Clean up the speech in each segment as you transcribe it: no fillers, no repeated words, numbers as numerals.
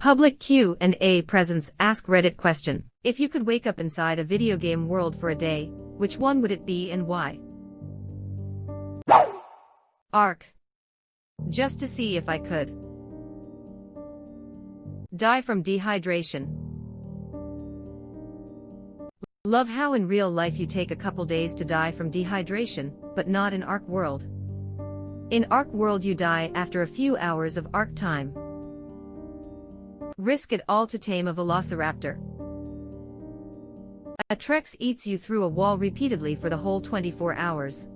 Public Q&A presents AskReddit question. If you could wake up inside a video game world for a day, which one would it be and why? Ark. Just to see if I could die from dehydration. Love how in real life you take a couple days to die from dehydration, but not in Ark world. In Ark world you die after a few hours of Ark time. Risk it all to tame a velociraptor. A Trex eats you through a wall repeatedly for the whole 24 hours.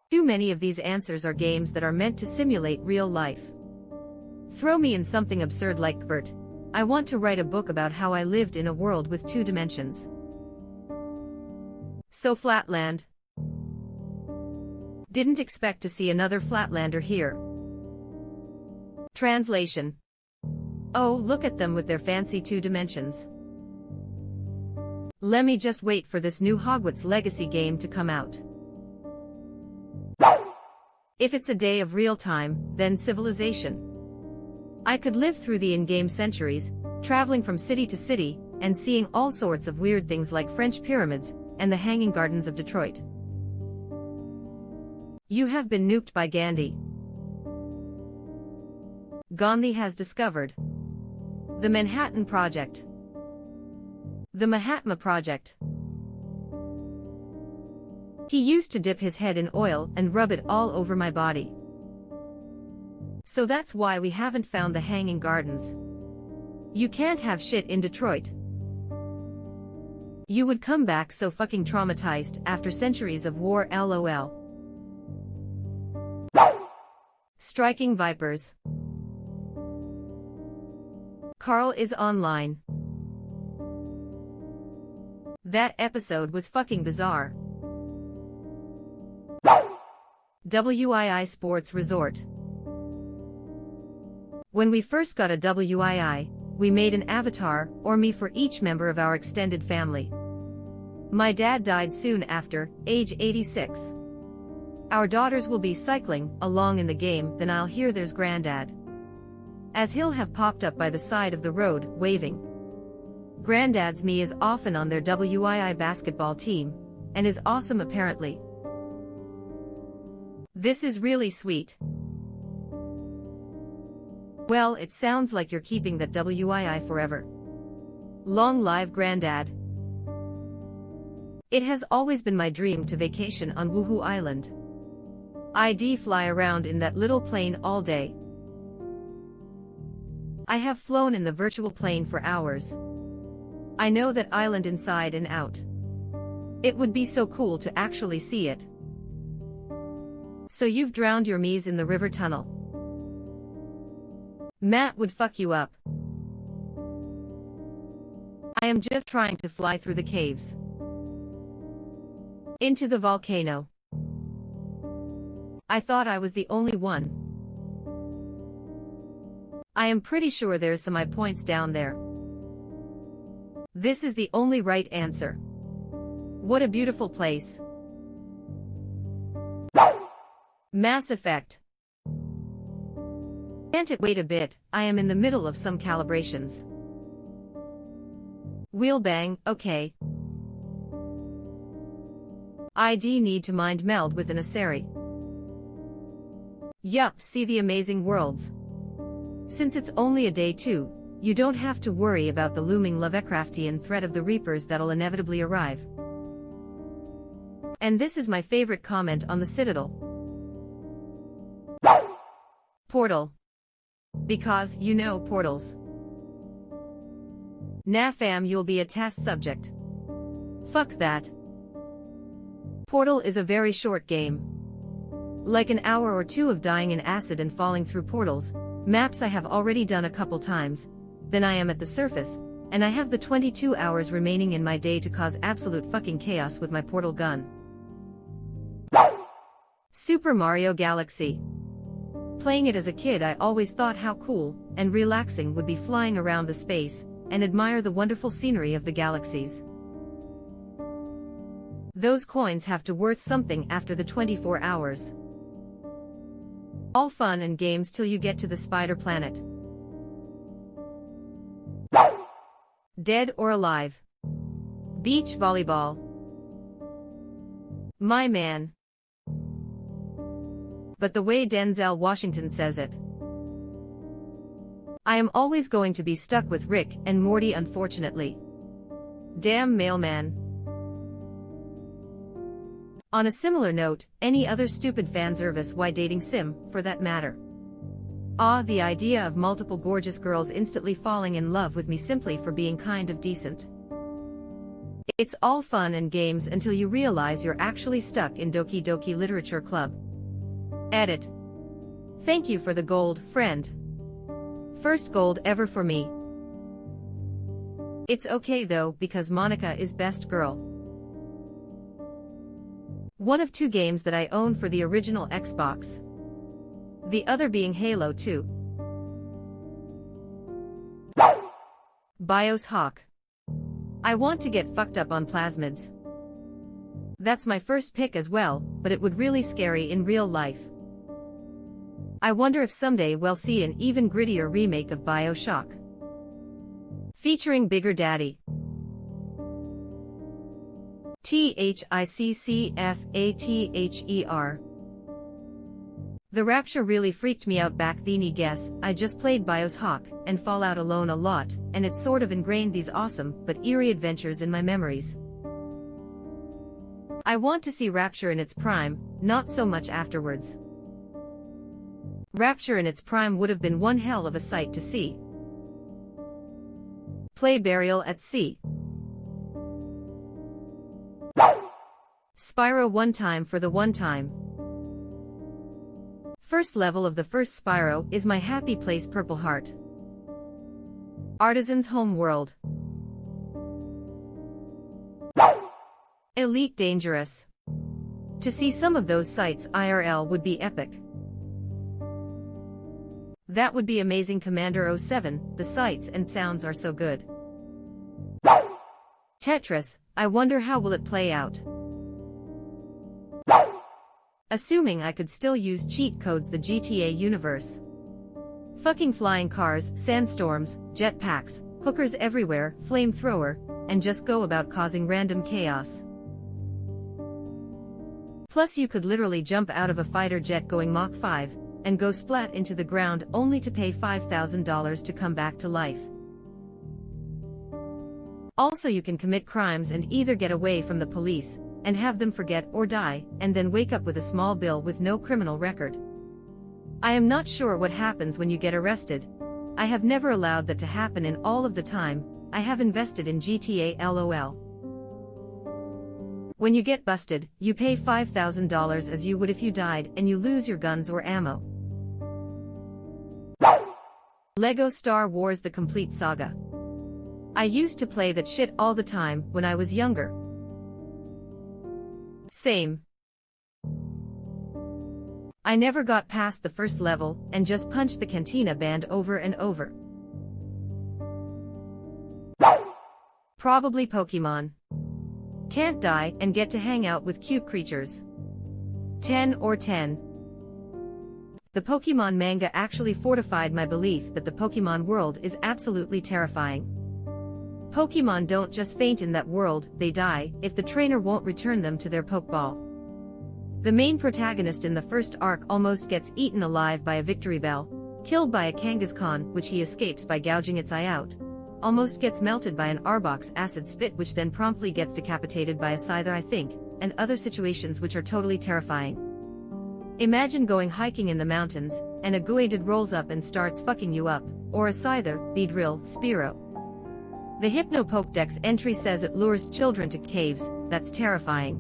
Too many of these answers are games that are meant to simulate real life. Throw me in something absurd like Bert. I want to write a book about how I lived in a world with 2 dimensions. So Flatland. Didn't expect to see another Flatlander here. Translation. Oh, look at them with their fancy 2 dimensions. Let me just wait for this new Hogwarts Legacy game to come out. If it's a day of real time, then Civilization. I could live through the in-game centuries, traveling from city to city, and seeing all sorts of weird things like French pyramids and the Hanging Gardens of Detroit. You have been nuked by Gandhi. Gandhi has discovered the Manhattan Project. The Mahatma Project. He used to dip his head in oil and rub it all over my body. So that's why we haven't found the Hanging Gardens. You can't have shit in Detroit. You would come back so fucking traumatized after centuries of war, lol. Striking Vipers. Carl is online. That episode was fucking bizarre. WII Sports Resort. When we first got a WII, we made an avatar, or me, for each member of our extended family. My dad died soon after, age 86. Our daughters will be cycling along in the game, then I'll hear there's Granddad, as he'll have popped up by the side of the road, waving. Granddad's me is often on their WII basketball team, and is awesome apparently. This is really sweet. Well, it sounds like you're keeping that WII forever. Long live Granddad. It has always been my dream to vacation on Woohoo Island. I'd fly around in that little plane all day. I have flown in the virtual plane for hours. I know that island inside and out. It would be so cool to actually see it. So you've drowned your me's in the river tunnel. Matt would fuck you up. I am just trying to fly through the caves. Into the volcano. I thought I was the only one. I am pretty sure there's some points down there. This is the only right answer. What a beautiful place. Mass Effect. Can't it wait a bit, I am in the middle of some calibrations. Wheelbang, okay. ID need to mind meld with an Asari. Yup, see the amazing worlds. Since it's only a day too, you don't have to worry about the looming Lovecraftian threat of the Reapers that'll inevitably arrive. And this is my favorite comment on the Citadel. Portal. Because, you know, portals. Nah fam, you'll be a test subject. Fuck that. Portal is a very short game. Like an hour or 2 of dying in acid and falling through portals. Maps I have already done a couple times. Then I am at the surface, and I have the 22 hours remaining in my day to cause absolute fucking chaos with my portal gun. Super Mario Galaxy. Playing it as a kid, I always thought how cool and relaxing would be flying around the space and admire the wonderful scenery of the galaxies. Those coins have to worth something after the 24 hours. All fun and games till you get to the spider planet. Dead or alive? Beach volleyball. My man. But the way Denzel Washington says it. I am always going to be stuck with Rick and Morty, unfortunately. Damn mailman. On a similar note, any other stupid fan service why dating sim, for that matter. The idea of multiple gorgeous girls instantly falling in love with me simply for being kind of decent. It's all fun and games until you realize you're actually stuck in Doki Doki Literature Club. Edit. Thank you for the gold, friend. First gold ever for me. It's okay though, because Monica is best girl. One of 2 games that I own for the original Xbox. The other being Halo 2. BIOS Hawk. I want to get fucked up on plasmids. That's my first pick as well, but it would really scary in real life. I wonder if someday we'll see an even grittier remake of BioShock. Featuring Bigger Daddy. THICCFATHER. The Rapture really freaked me out back then. Guess I just played BIOS Hawk and Fallout alone a lot, and it sort of ingrained these awesome but eerie adventures in my memories. I want to see Rapture in its prime, not so much afterwards. Rapture in its prime would have been one hell of a sight to see. Play Burial at Sea. Spyro one time for the one time. First level of the first Spyro is my happy place Purple Heart. Artisan's home world. Elite Dangerous. To see some of those sights IRL would be epic. That would be amazing. Commander 07, the sights and sounds are so good. Tetris, I wonder how will it play out. Assuming I could still use cheat codes, the GTA universe. Fucking flying cars, sandstorms, jetpacks, hookers everywhere, flamethrower, and just go about causing random chaos. Plus you could literally jump out of a fighter jet going Mach 5, and go splat into the ground only to pay $5,000 to come back to life. Also you can commit crimes and either get away from the police, and have them forget or die, and then wake up with a small bill with no criminal record. I am not sure what happens when you get arrested. I have never allowed that to happen in all of the time I have invested in GTA LOL. When you get busted, you pay $5,000 as you would if you died and you lose your guns or ammo. Lego Star Wars: The Complete Saga. I used to play that shit all the time when I was younger. Same. I never got past the first level and just punched the Cantina band over and over. Probably Pokemon. Can't die and get to hang out with cute creatures. 10 or 10. The Pokemon manga actually fortified my belief that the Pokemon world is absolutely terrifying. Pokemon don't just faint in that world, they die if the trainer won't return them to their Pokeball. The main protagonist in the first arc almost gets eaten alive by a Victory Bell, killed by a Kangaskhan which he escapes by gouging its eye out, almost gets melted by an Arbok's acid spit which then promptly gets decapitated by a Scyther, I think, and other situations which are totally terrifying. Imagine going hiking in the mountains, and a Guaidid rolls up and starts fucking you up, or a Scyther, Beedrill, Spearow. The Hypno Pokédex entry says it lures children to caves. That's terrifying.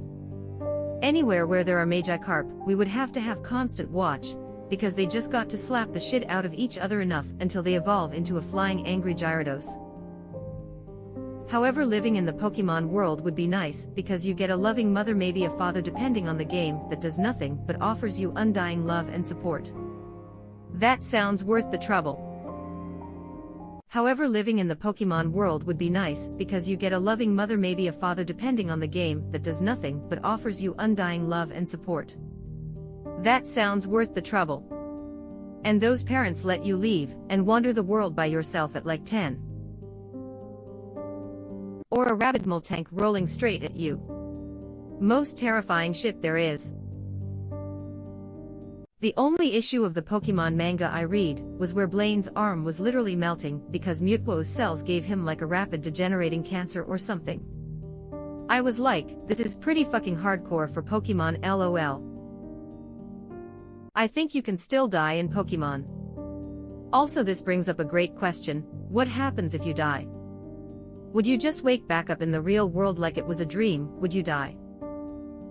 Anywhere where there are Magikarp, we would have to have constant watch, because they just got to slap the shit out of each other enough until they evolve into a flying angry Gyarados. However, living in the Pokemon world would be nice, because you get a loving mother, maybe a father depending on the game, that does nothing but offers you undying love and support. That sounds worth the trouble. However, living in the Pokemon world would be nice, because you get a loving mother, maybe a father depending on the game, that does nothing but offers you undying love and support. That sounds worth the trouble. And those parents let you leave and wander the world by yourself at like 10. or a rabid tank rolling straight at you. Most terrifying shit there is. The only issue of the Pokemon manga I read was where Blaine's arm was literally melting because Mutwo's cells gave him like a rapid degenerating cancer or something. I was like, this is pretty fucking hardcore for Pokemon LOL. I think you can still die in Pokemon. Also, this brings up a great question: what happens if you die? Would you just wake back up in the real world like it was a dream? Would you die?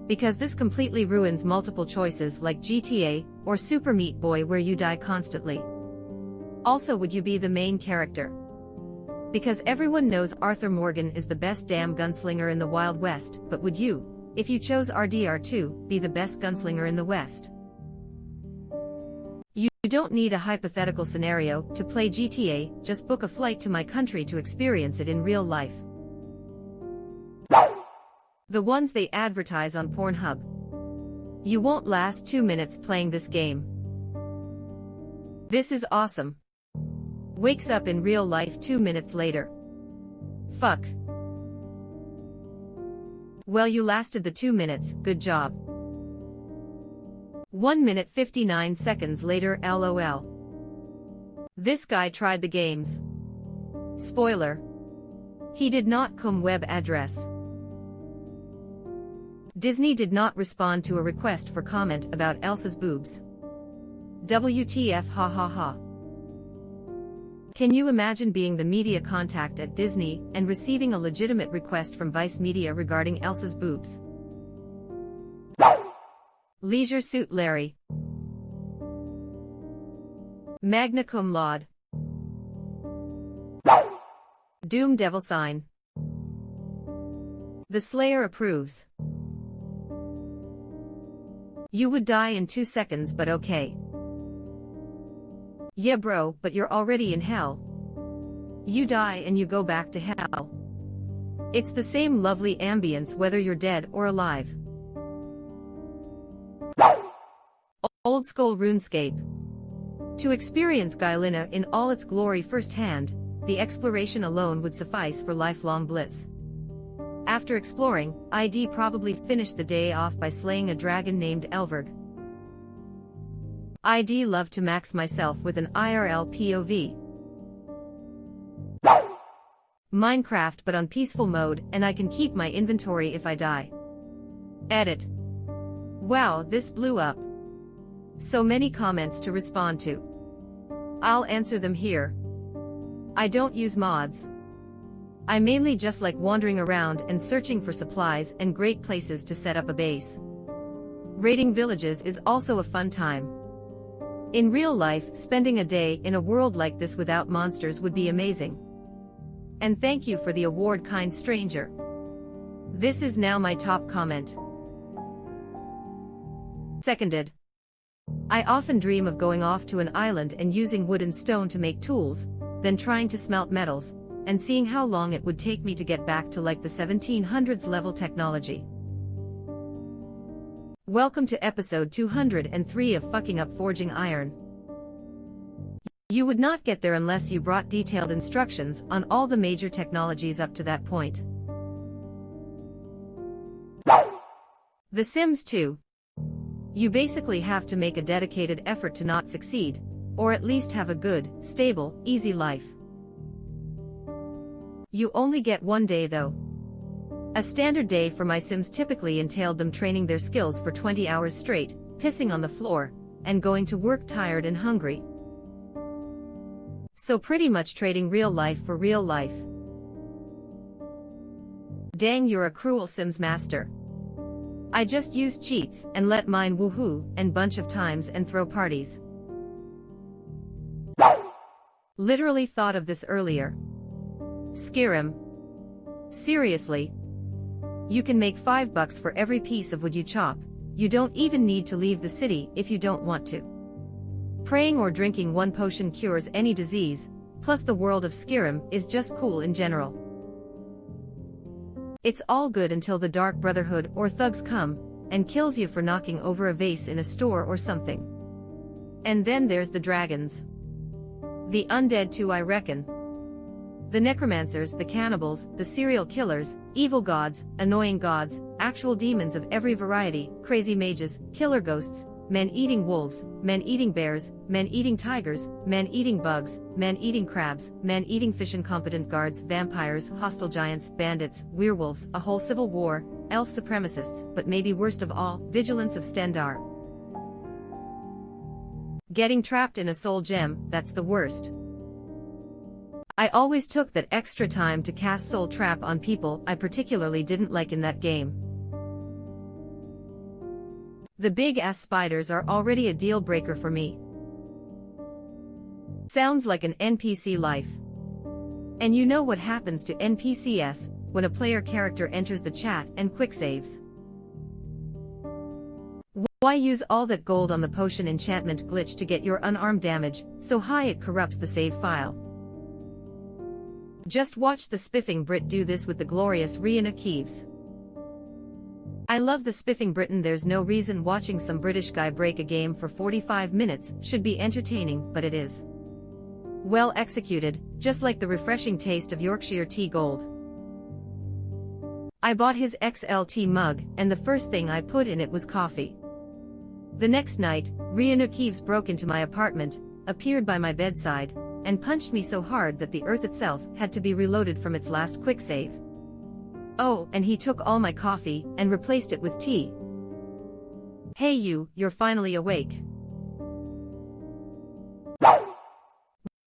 Because this completely ruins multiple choices like GTA or Super Meat Boy where you die constantly. Also, would you be the main character? Because everyone knows Arthur Morgan is the best damn gunslinger in the Wild West, but would you, if you chose RDR2, be the best gunslinger in the West? You don't need a hypothetical scenario to play GTA, just book a flight to my country to experience it in real life. The ones they advertise on Pornhub. You won't last 2 minutes playing this game. This is awesome. Wakes up in real life 2 minutes later. Fuck. Well, you lasted the 2 minutes, good job. 1 minute 59 seconds later, LOL. This guy tried the games. Spoiler. He did not come web address. Disney did not respond to a request for comment about Elsa's boobs. WTF, ha ha ha. Can you imagine being the media contact at Disney and receiving a legitimate request from Vice Media regarding Elsa's boobs? Leisure Suit Larry. Magna cum laude. Doom Devil Sign. The Slayer approves. You would die in 2 seconds, but okay. Yeah bro, but you're already in hell. You die and you go back to hell. It's the same lovely ambience whether you're dead or alive. Old school RuneScape. To experience Guyllina in all its glory firsthand, the exploration alone would suffice for lifelong bliss. After exploring, I'd probably finish the day off by slaying a dragon named Elverg. I'd love to max myself with an IRL POV. Minecraft but on peaceful mode, and I can keep my inventory if I die. Edit. Wow, this blew up. So many comments to respond to. I'll answer them here. I don't use mods. I mainly just like wandering around and searching for supplies and great places to set up a base. Raiding villages is also a fun time. In real life, spending a day in a world like this without monsters would be amazing. And thank you for the award, kind stranger. This is now my top comment. Seconded. I often dream of going off to an island and using wood and stone to make tools, then trying to smelt metals, and seeing how long it would take me to get back to like the 1700s level technology. Welcome to episode 203 of Fucking Up Forging Iron. You would not get there unless you brought detailed instructions on all the major technologies up to that point. The Sims 2. You basically have to make a dedicated effort to not succeed, or at least have a good, stable, easy life. You only get one day though. A standard day for my Sims typically entailed them training their skills for 20 hours straight, pissing on the floor, and going to work tired and hungry. So pretty much trading real life for real life. Dang, you're a cruel Sims master. I just use cheats and let mine woohoo and bunch of times and throw parties. Literally thought of this earlier. Skyrim. Seriously. You can make $5 for every piece of wood you chop. You don't even need to leave the city if you don't want to. Praying or drinking one potion cures any disease, plus the world of Skyrim is just cool in general. It's all good until the Dark Brotherhood or thugs come and kills you for knocking over a vase in a store or something. And then there's the dragons. The undead too, I reckon. The necromancers, the cannibals, the serial killers, evil gods, annoying gods, actual demons of every variety, crazy mages, killer ghosts, men-eating wolves, men-eating bears, men-eating tigers, men-eating bugs, men-eating crabs, men-eating fish, incompetent guards, vampires, hostile giants, bandits, werewolves, a whole civil war, elf supremacists, but maybe worst of all, vigilance of Stendar. Getting trapped in a soul gem, that's the worst. I always took that extra time to cast Soul Trap on people I particularly didn't like in that game. The big-ass spiders are already a deal-breaker for me. Sounds like an NPC life. And you know what happens to NPCs when a player character enters the chat and quick saves. Why use all that gold on the potion enchantment glitch to get your unarmed damage so high it corrupts the save file? Just watch the spiffing Brit do this with the glorious Rihanna Keeves. I love the spiffing Briton. There's no reason watching some British guy break a game for 45 minutes should be entertaining, but it is. Well executed, just like the refreshing taste of Yorkshire tea gold. I bought his XLT mug, and the first thing I put in it was coffee. The next night, Rihanna Keeves broke into my apartment, appeared by my bedside, and punched me so hard that the earth itself had to be reloaded from its last quick save. Oh, and he took all my coffee and replaced it with tea. Hey you're finally awake.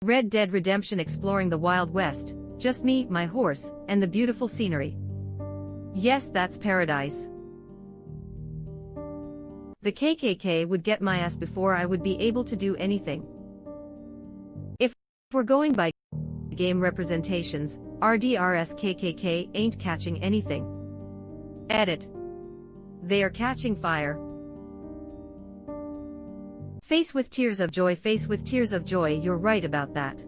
Red Dead Redemption exploring the Wild West, just me, my horse, and the beautiful scenery. Yes, that's paradise. The KKK would get my ass before I would be able to do anything. If we're going by game representations, RDRS KKK ain't catching anything. Edit. They are catching fire. Face with tears of joy, face with tears of joy, you're right about that.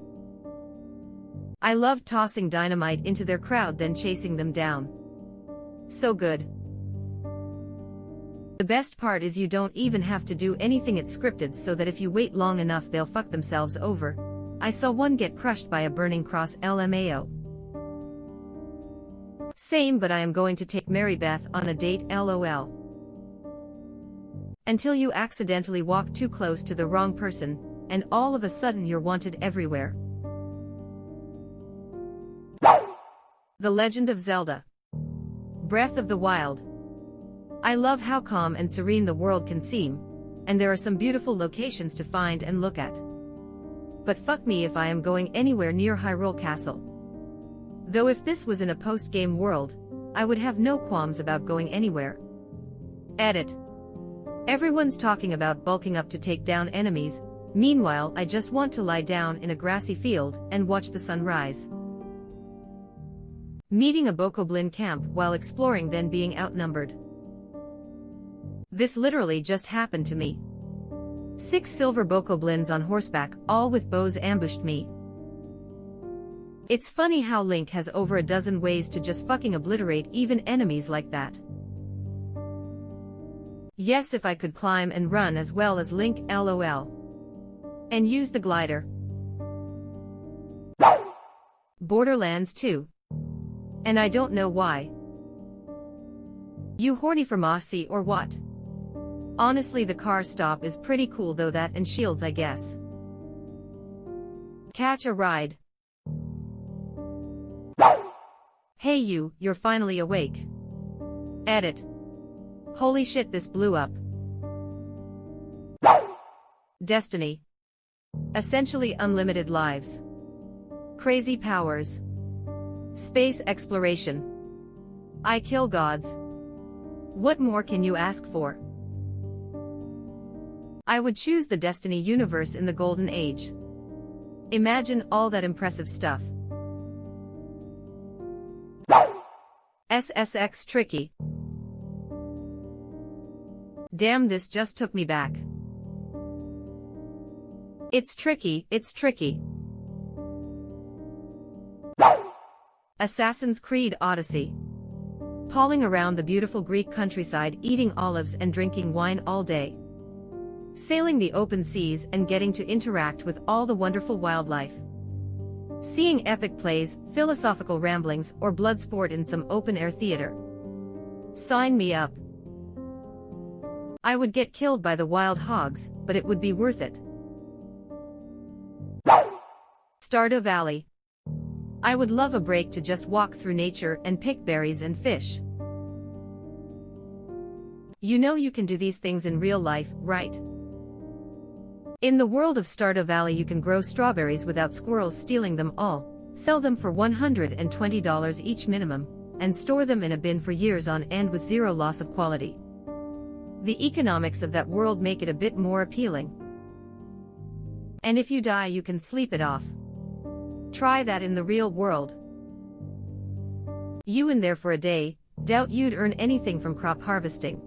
I love tossing dynamite into their crowd then chasing them down. So good. The best part is you don't even have to do anything, it's scripted so that if you wait long enough they'll fuck themselves over. I saw one get crushed by a burning cross, LMAO. Same, but I am going to take Mary Beth on a date, LOL. Until you accidentally walk too close to the wrong person, and all of a sudden you're wanted everywhere. The Legend of Zelda. Breath of the Wild. I love how calm and serene the world can seem, and there are some beautiful locations to find and look at. But fuck me if I am going anywhere near Hyrule Castle. Though if this was in a post-game world, I would have no qualms about going anywhere. Edit. Everyone's talking about bulking up to take down enemies, meanwhile I just want to lie down in a grassy field and watch the sun rise. Meeting a Bokoblin camp while exploring, then being outnumbered. This literally just happened to me. 6 silver Bokoblins on horseback, all with bows, ambushed me. It's funny how Link has over a dozen ways to just fucking obliterate even enemies like that. Yes, if I could climb and run as well as Link, LOL. And use the glider. Borderlands 2. And I don't know why. You horny for Mossy or what? Honestly, the car stop is pretty cool though, that and shields, I guess. Catch a ride. Hey you're finally awake. Edit. Holy shit, this blew up. Destiny. Essentially unlimited lives. Crazy powers. Space exploration. I kill gods. What more can you ask for? I would choose the Destiny universe in the Golden Age. Imagine all that impressive stuff. SSX tricky. Damn, this just took me back. It's tricky, it's tricky. Assassin's Creed Odyssey. Palling around the beautiful Greek countryside, eating olives and drinking wine all day. Sailing the open seas and getting to interact with all the wonderful wildlife. Seeing epic plays, philosophical ramblings, or blood sport in some open-air theater. Sign me up. I would get killed by the wild hogs, but it would be worth it. Stardew Valley. I would love a break to just walk through nature and pick berries and fish. You know you can do these things in real life, right? In the world of Stardew Valley you can grow strawberries without squirrels stealing them all, sell them for $120 each minimum, and store them in a bin for years on end with zero loss of quality. The economics of that world make it a bit more appealing. And if you die you can sleep it off. Try that in the real world. You in there for a day, doubt you'd earn anything from crop harvesting.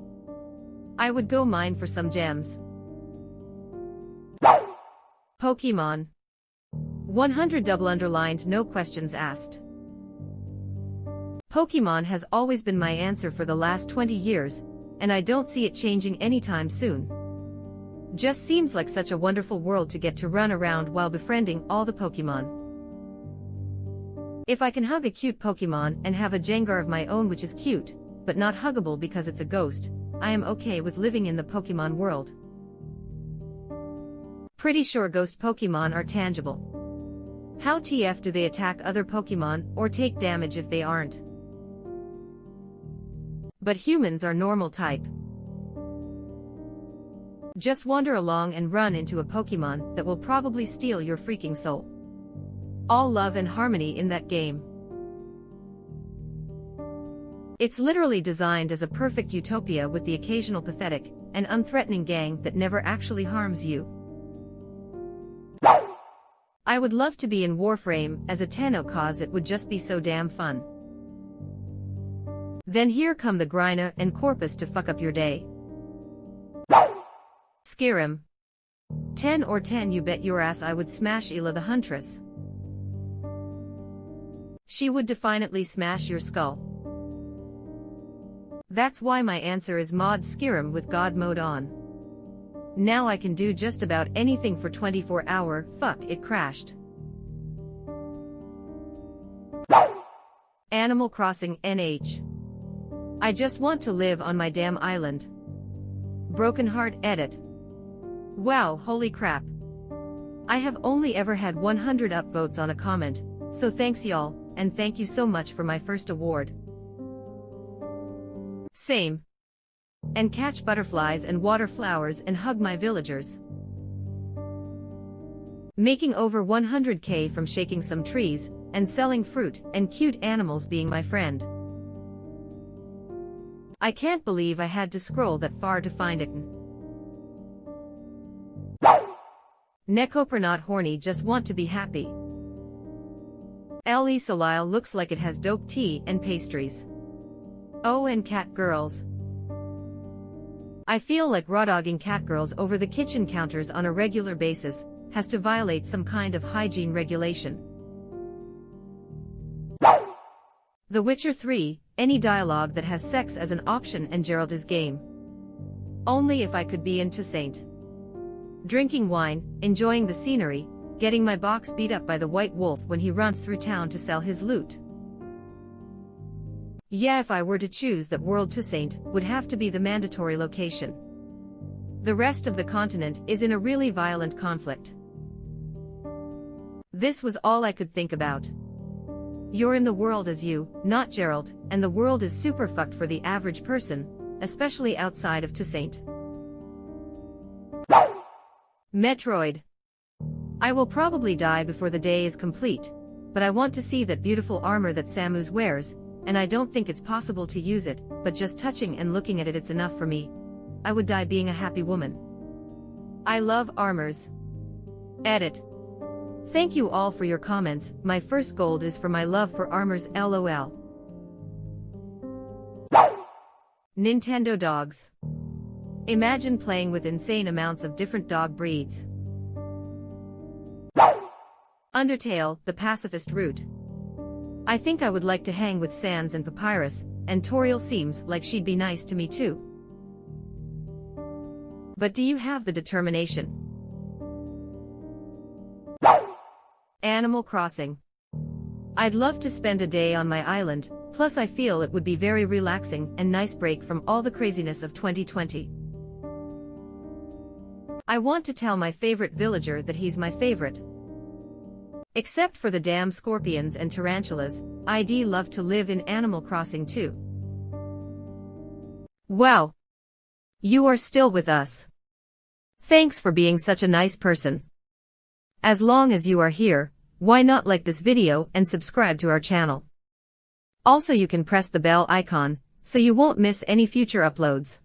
I would go mine for some gems. Pokemon. 100 double underlined, no questions asked. Pokemon has always been my answer for the last 20 years, and I don't see it changing anytime soon. Just seems like such a wonderful world to get to run around while befriending all the Pokemon. If I can hug a cute Pokemon and have a Jengar of my own which is cute, but not huggable because it's a ghost, I am okay with living in the Pokemon world. Pretty sure ghost Pokemon are tangible. How TF do they attack other Pokemon or take damage if they aren't? But humans are normal type. Just wander along and run into a Pokemon that will probably steal your freaking soul. All love and harmony in that game. It's literally designed as a perfect utopia with the occasional pathetic and unthreatening gang that never actually harms you. I would love to be in Warframe as a Tenno cause it would just be so damn fun. Then here come the Grina and Corpus to fuck up your day. Skyrim. 10 or 10 you bet your ass I would smash Ela the Huntress. She would definitely smash your skull. That's why my answer is mod Skyrim with God mode on. Now I can do just about anything for 24-hour, fuck it crashed. Animal Crossing NH. I just want to live on my damn island. Broken Heart edit. Wow, holy crap. I have only ever had 100 upvotes on a comment, so thanks y'all, and thank you so much for my first award. Same. And catch butterflies and water flowers and hug my villagers. Making over 100k from shaking some trees, and selling fruit, and cute animals being my friend. I can't believe I had to scroll that far to find it. Nekoper not horny, just want to be happy. Le Solile looks like it has dope tea and pastries. Oh, and cat girls. I feel like raw-dogging cat girls over the kitchen counters on a regular basis has to violate some kind of hygiene regulation. The Witcher 3, any dialogue that has sex as an option and Geralt is game. Only if I could be into Saint. Drinking wine, enjoying the scenery, getting my box beat up by the White Wolf when he runs through town to sell his loot. Yeah, if I were to choose, that world to Saint would have to be the mandatory location. The rest of the continent is in a really violent conflict. This was all I could think about. You're in the world as you, not Geralt, and the world is super fucked for the average person, especially outside of Toussaint. Metroid. I will probably die before the day is complete, but I want to see that beautiful armor that Samus wears, and I don't think it's possible to use it, but just touching and looking at it's enough for me. I would die being a happy woman. I love armors. Edit. Thank you all for your comments. My first gold is for my love for armors, LOL. Nintendo dogs. Imagine playing with insane amounts of different dog breeds. Undertale, the pacifist route. I think I would like to hang with Sans and Papyrus, and Toriel seems like she'd be nice to me too. But do you have the determination? Animal Crossing. I'd love to spend a day on my island, plus I feel it would be very relaxing and nice break from all the craziness of 2020. I want to tell my favorite villager that he's my favorite. Except for the damn scorpions and tarantulas, I'd love to live in Animal Crossing too. Wow! You are still with us. Thanks for being such a nice person. As long as you are here, why not like this video and subscribe to our channel? Also, you can press the bell icon, so you won't miss any future uploads.